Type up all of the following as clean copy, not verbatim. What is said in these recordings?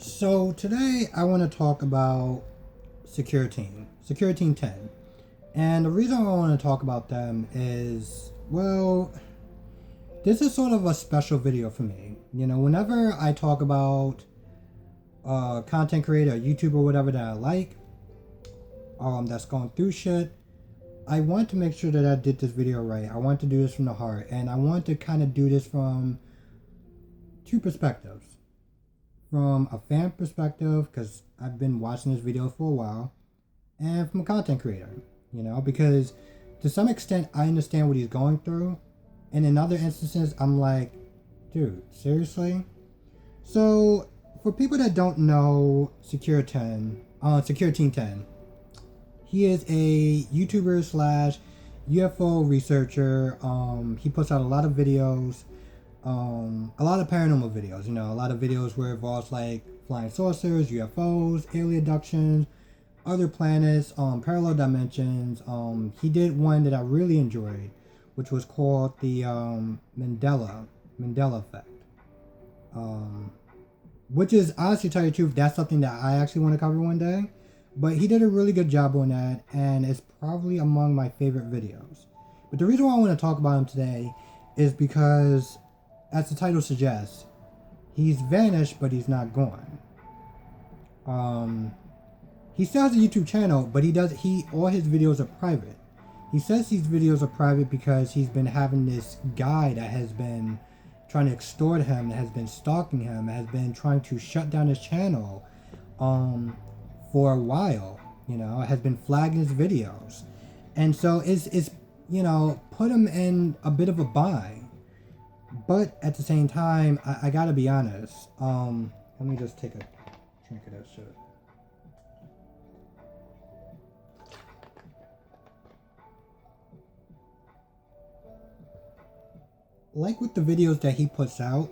So today I want to talk about Secureteam 10. And the reason I want to talk about them is, well, this is sort of a special video for me. You know, whenever I talk about a content creator, a YouTuber, whatever that I like, that's going through shit, I want to make sure that I did this video right. I want to do this from the heart, and I want to kind of do this from two perspectives. From a fan perspective, because I've been watching this video for a while, and from a content creator, because to some extent I understand what he's going through, and in other instances I'm like, dude, seriously? So for people that don't know Secureteam 10, he is a YouTuber slash UFO researcher. He puts out a lot of videos. A lot of paranormal videos, a lot of videos where it involves like flying saucers, UFOs, alien abductions, other planets, parallel dimensions. He did one that I really enjoyed, which was called the Mandela effect. Which is, honestly, to tell you the truth, that's something that I actually want to cover one day. But he did a really good job on that, and it's probably among my favorite videos. But the reason why I want to talk about him today is because, as the title suggests, he's vanished, but he's not gone. He still has a YouTube channel, but all his videos are private. He says these videos are private because he's been having this guy that has been trying to extort him, that has been stalking him, that has been trying to shut down his channel, for a while, has been flagging his videos. And so it's put him in a bit of a bind. But at the same time, I gotta be honest. Let me just take a drink of that shit. Like with the videos that he puts out,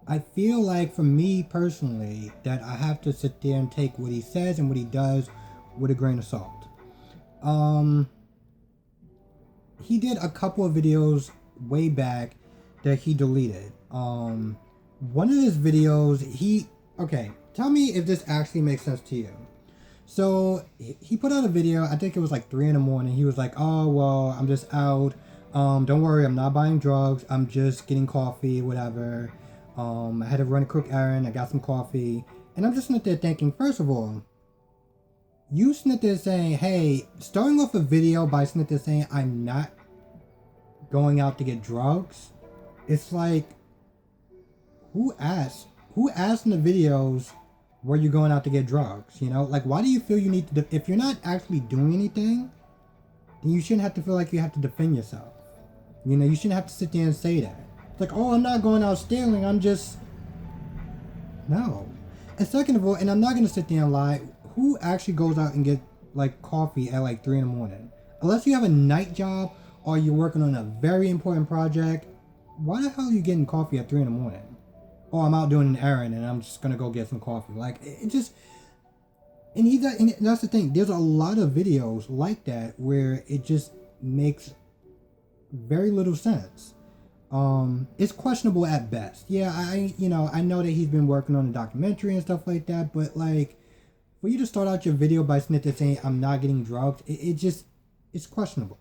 I feel like for me personally that I have to sit there and take what he says and what he does with a grain of salt. He did a couple of videos way back that he deleted. One of his videos, okay, tell me if this actually makes sense to you. So he put out a video, I think it was like 3 in the morning. He was like, oh, well, I'm just out. Don't worry, I'm not buying drugs. I'm just getting coffee, whatever. I had to run a quick errand. I got some coffee. And I'm just sitting there thinking, first of all, you sitting there saying, hey, starting off a video by sitting there saying, I'm not going out to get drugs. It's like, who asked in the videos where you're going out to get drugs? Like, why do you feel you need to, if you're not actually doing anything, then you shouldn't have to feel like you have to defend yourself. You shouldn't have to sit there and say that. It's like, oh, I'm not going out stealing, I'm just, no. And second of all, and I'm not going to sit there and lie, who actually goes out and get like coffee at like 3 in the morning? Unless you have a night job or you're working on a very important project, why the hell are you getting coffee at 3 in the morning? Oh, I'm out doing an errand and I'm just going to go get some coffee. Like, it just, and that's the thing, there's a lot of videos like that where it just makes very little sense. It's questionable at best. Yeah, I know that he's been working on a documentary and stuff like that, but like, for you to start out your video by saying I'm not getting drugs, it's questionable.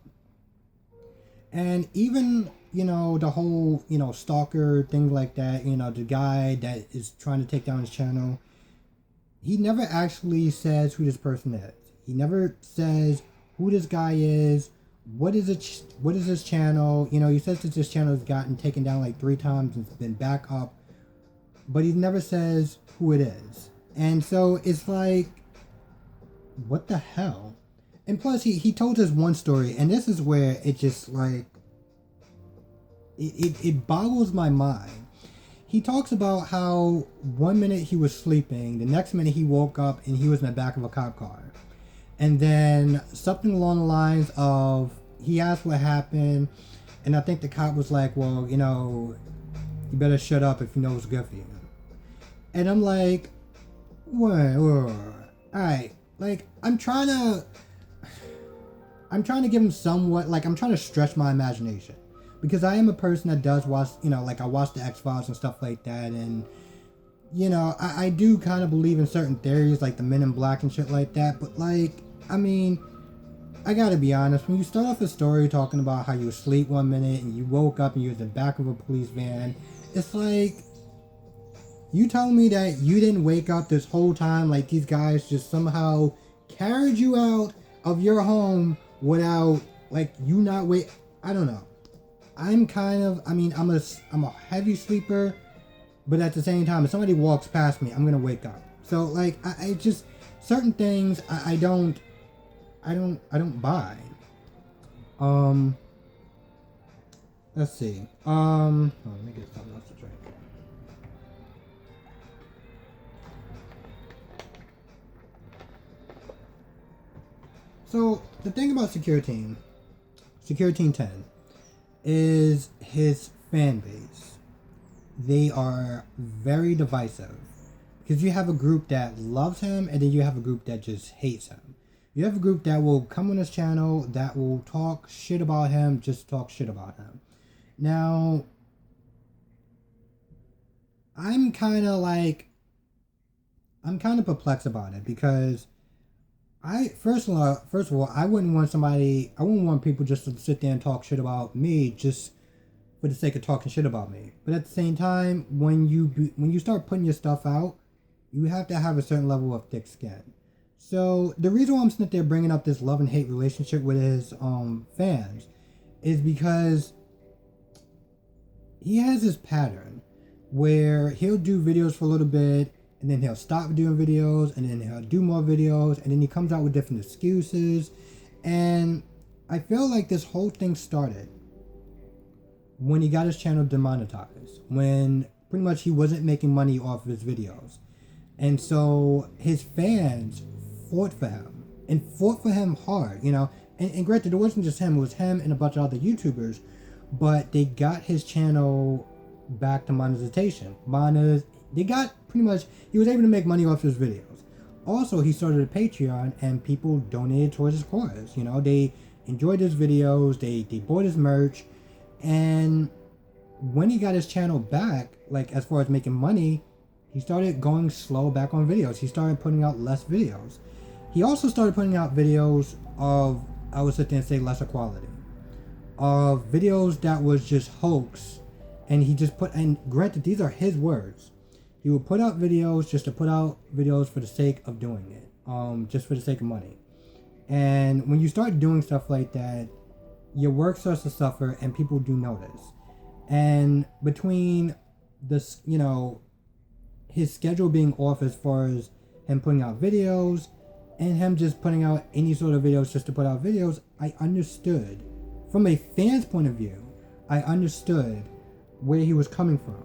And even, the whole, stalker thing like that, the guy that is trying to take down his channel, he never actually says who this person is. He never says who this guy is, what is his channel. He says that this channel has gotten taken down like 3 times and it's been back up, but he never says who it is. And so it's like, what the hell? And plus, he told us one story, and this is where it just like, it boggles my mind. He talks about how one minute he was sleeping, the next minute he woke up and he was in the back of a cop car. And then something along the lines of, he asked what happened, and I think the cop was like, well, you better shut up if you know what's good for you. And I'm like, what? Alright, like, I'm trying to give him somewhat, like, I'm trying to stretch my imagination. Because I am a person that does watch, like, I watch the X-Files and stuff like that, and you know, I do kind of believe in certain theories like the Men in Black and shit like that, but like, I mean, I gotta be honest, when you start off a story talking about how you were asleep one minute and you woke up and you was in the back of a police van, it's like, you telling me that you didn't wake up this whole time, like these guys just somehow carried you out of your home without, like, you not wait. I don't know. I'm kind of, I mean, I'm a heavy sleeper, but at the same time, if somebody walks past me, I'm gonna wake up. So like, I just, certain things I don't buy. Um, let's see. Let me get something else to drink. So the thing about Secureteam 10, is his fan base. They are very divisive because you have a group that loves him and then you have a group that just hates him. You have a group that will come on his channel that will talk shit about him, just talk shit about him. Now, I'm kind of perplexed about it because first of all, I wouldn't want people just to sit there and talk shit about me just for the sake of talking shit about me. But at the same time, when you start putting your stuff out, you have to have a certain level of thick skin. So the reason why I'm sitting there bringing up this love and hate relationship with his fans is because he has this pattern where he'll do videos for a little bit and then he'll stop doing videos and then he'll do more videos and then he comes out with different excuses. And I feel like this whole thing started when he got his channel demonetized, when pretty much he wasn't making money off of his videos. And so his fans fought for him and fought for him hard, you know. And granted, it wasn't just him, it was him and a bunch of other YouTubers, but they got his channel back to monetization. They got pretty much, he was able to make money off his videos. Also, he started a Patreon and people donated towards his cause. You know, they enjoyed his videos, they bought his merch. And when he got his channel back, like as far as making money, he started going slow back on videos. He started putting out less videos. He also started putting out videos of, I would sit there and say, lesser quality. Of videos that was just hoax. And he just put, and granted, these are his words. He would put out videos just to put out videos for the sake of doing it. Just for the sake of money. And when you start doing stuff like that, your work starts to suffer and people do notice. And between this, you know, his schedule being off as far as him putting out videos and him just putting out any sort of videos just to put out videos, I understood. From a fan's point of view, I understood where he was coming from.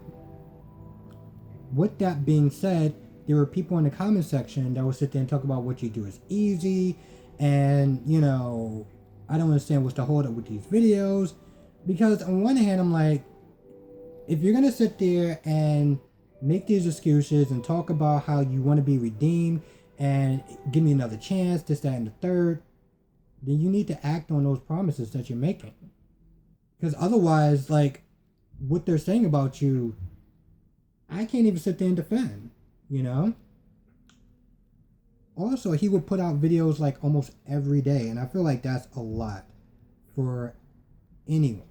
With that being said, there were people in the comment section that would sit there and talk about what you do is easy and, you know, I don't understand what's the hold up with these videos. Because on one hand, I'm like, if you're going to sit there and make these excuses and talk about how you want to be redeemed and give me another chance, this, that, and the third, then you need to act on those promises that you're making. Because otherwise, like, what they're saying about you, I can't even sit there and defend, you know? Also, he would put out videos like almost every day, and I feel like that's a lot for anyone.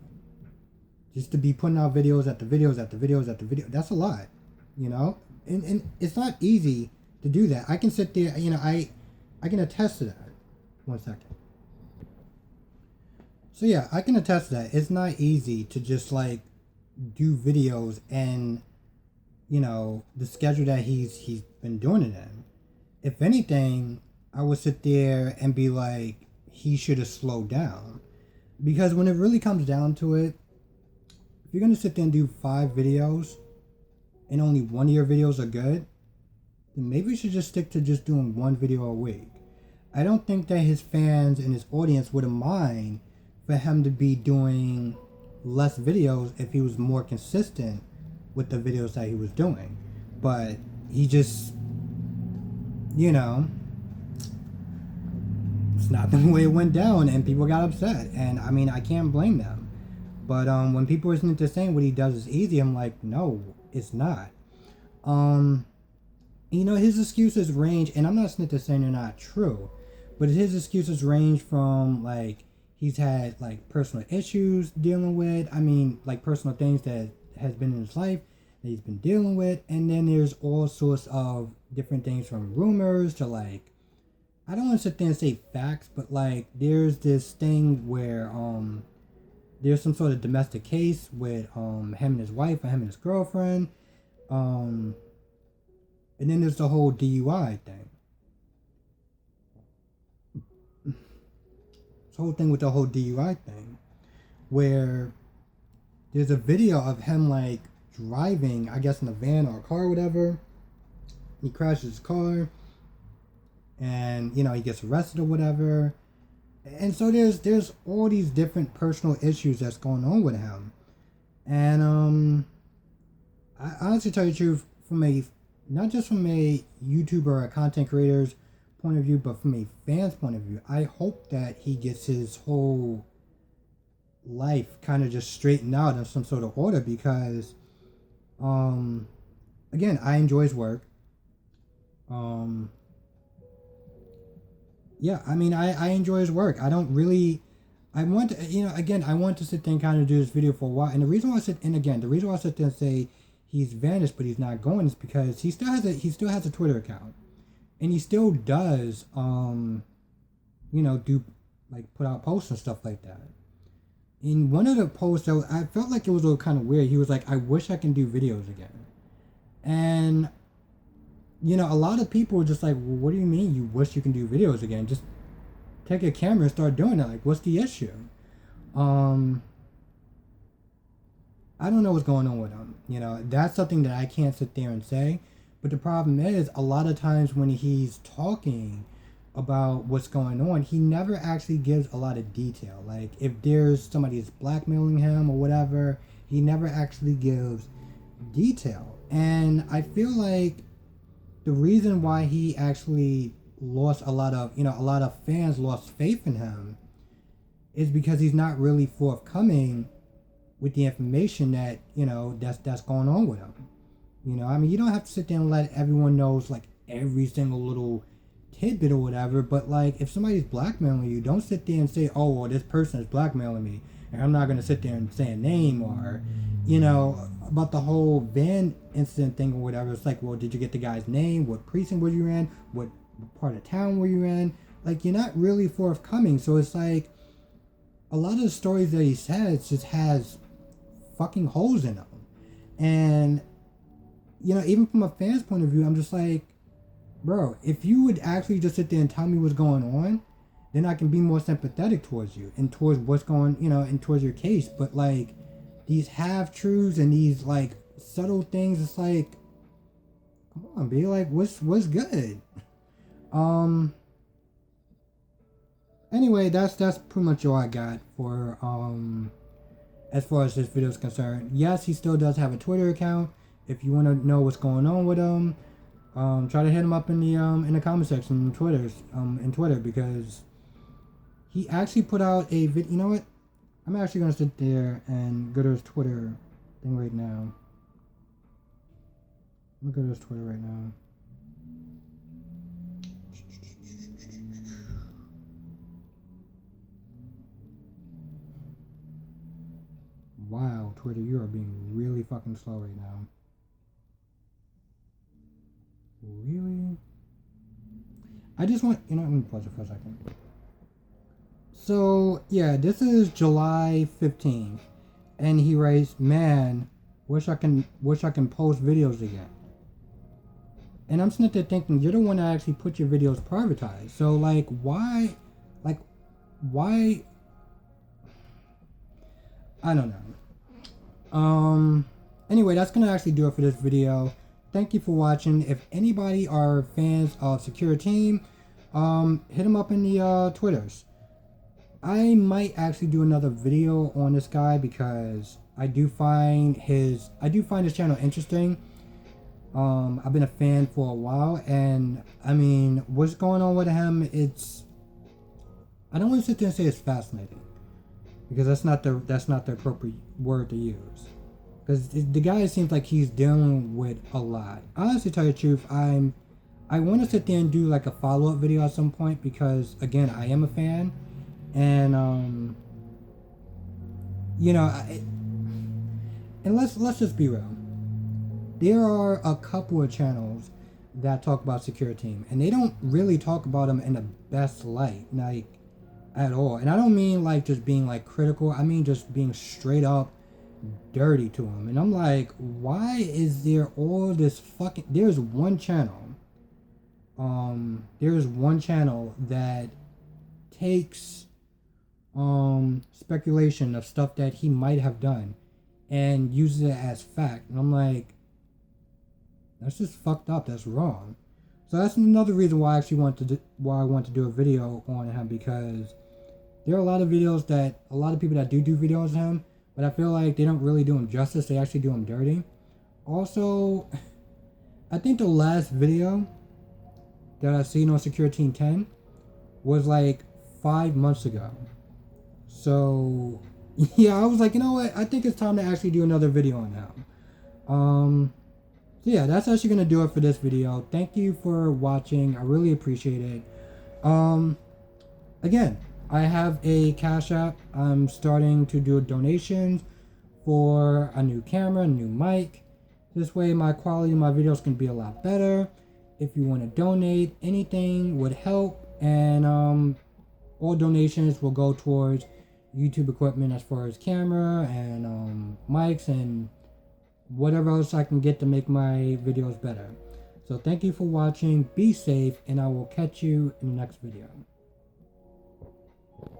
Just to be putting out videos after videos after videos after video, that's a lot, you know? And it's not easy to do that. I can sit there, you know, I can attest to that. 1 second. So yeah, I can attest to that. It's not easy to just like do videos and, you know, the schedule that he's been doing it in. If anything, I would sit there and be like, he should have slowed down. Because when it really comes down to it, if you're going to sit there and do 5 videos and only one of your videos are good, then maybe you should just stick to just doing 1 video a week. I don't think that his fans and his audience wouldn't mind for him to be doing less videos if he was more consistent with the videos that he was doing. But he just, you know, it's not the way it went down and people got upset. And I mean, I can't blame them. But when people are listening to saying what he does is easy, I'm like, no, it's not. You know, his excuses range, and I'm not saying they're not true, but his excuses range from like he's had like personal issues dealing with. I mean, like personal things that has been in his life that he's been dealing with, and then there's all sorts of different things from rumors to like I don't want to sit there and say facts, but like there's this thing where there's some sort of domestic case with him and his wife or him and his girlfriend. And then there's the whole DUI thing. This whole thing with the whole DUI thing, where there's a video of him like driving, I guess in a van or a car or whatever. He crashes his car, and you know he gets arrested or whatever. And so there's all these different personal issues that's going on with him. And I honestly tell you the truth, from a not just from a YouTuber or a content creator's point of view, but from a fan's point of view, I hope that he gets his whole life kind of just straightened out in some sort of order, because again, I enjoy his work. Yeah, I mean, I enjoy his work. I don't really, I want to, you know, again, I want to sit there and kind of do this video for a while. And the reason why the reason why I sit there and say he's vanished but he's not going is because he still has a Twitter account, and he still does, you know, do like put out posts and stuff like that. In one of the posts, I felt like it was a little kind of weird. He was like, "I wish I can do videos again," and you know, a lot of people were just like, well, what do you mean you wish you can do videos again? Just take a camera and start doing it. Like, what's the issue? I don't know what's going on with him. You know, that's something that I can't sit there and say. But the problem is, a lot of times when he's talking about what's going on, he never actually gives a lot of detail. Like, if there's somebody that's blackmailing him or whatever, he never actually gives detail. And I feel like the reason why he actually lost a lot of fans lost faith in him is because he's not really forthcoming with the information that, you know, that's going on with him. You know, I mean, you don't have to sit there and let everyone knows like every single little tidbit or whatever, but like if somebody's blackmailing you, don't sit there and say, oh, well, this person is blackmailing me, and I'm not going to sit there and say a name, or, you know, about the whole van incident thing or whatever. It's like, well, did you get the guy's name? What precinct were you in? What part of town were you in? Like, you're not really forthcoming. So it's like a lot of the stories that he says just has fucking holes in them. And, you know, even from a fan's point of view, I'm just like, bro, if you would actually just sit there and tell me what's going on, then I can be more sympathetic towards you and towards what's going, you know, and towards your case. But like these half-truths and these like subtle things, it's like, come on, be like, what's good? Anyway, that's pretty much all I got for as far as this video is concerned. Yes, he still does have a Twitter account. If you want to know what's going on with him, try to hit him up in the comment section in Twitter, because he actually put out a video. You know what? I'm actually gonna sit there and go to his Twitter thing right now. I'm gonna go to his Twitter right now. Wow, Twitter, you are being really fucking slow right now. Really? I just want, you know, let me pause it for a second. So, yeah, this is July 15th, and he writes, man, wish I can post videos again. And I'm sitting there thinking, you're the one that actually put your videos privatized. So, like, why, I don't know. Anyway, that's gonna actually do it for this video. Thank you for watching. If anybody are fans of Secureteam, hit them up in the Twitters. I might actually do another video on this guy, because I do find his channel interesting. I've been a fan for a while, and I mean, what's going on with him, I don't want to sit there and say it's fascinating, because that's not the appropriate word to use. because the guy seems like he's dealing with a lot. Honestly, to tell you the truth, I want to sit there and do like a follow-up video at some point, because again, I am a fan, and you know, and let's just be real. There are a couple of channels that talk about Secureteam, and they don't really talk about them in the best light, like at all. And I don't mean like just being like critical. I mean just being straight up dirty to them. And I'm like, why is there all this fucking? There's one channel. There's one channel that takes speculation of stuff that he might have done and uses it as fact. And I'm like, that's just fucked up. That's wrong. So that's another reason why I actually want to do a video on him, because there are a lot of videos that a lot of people that do videos of him, but I feel like they don't really do him justice. They actually do him dirty. Also, I think the last video that I seen on Secureteam 10 was like 5 months ago. So yeah, I was like, you know what? I think it's time to actually do another video on him. So yeah, that's actually gonna do it for this video. Thank you for watching. I really appreciate it. Again, I have a Cash App. I'm starting to do donations for a new camera, a new mic. This way my quality of my videos can be a lot better. If you want to donate, anything would help, and all donations will go towards YouTube equipment as far as camera and mics and whatever else I can get to make my videos better. So thank you for watching, be safe, and I will catch you in the next video.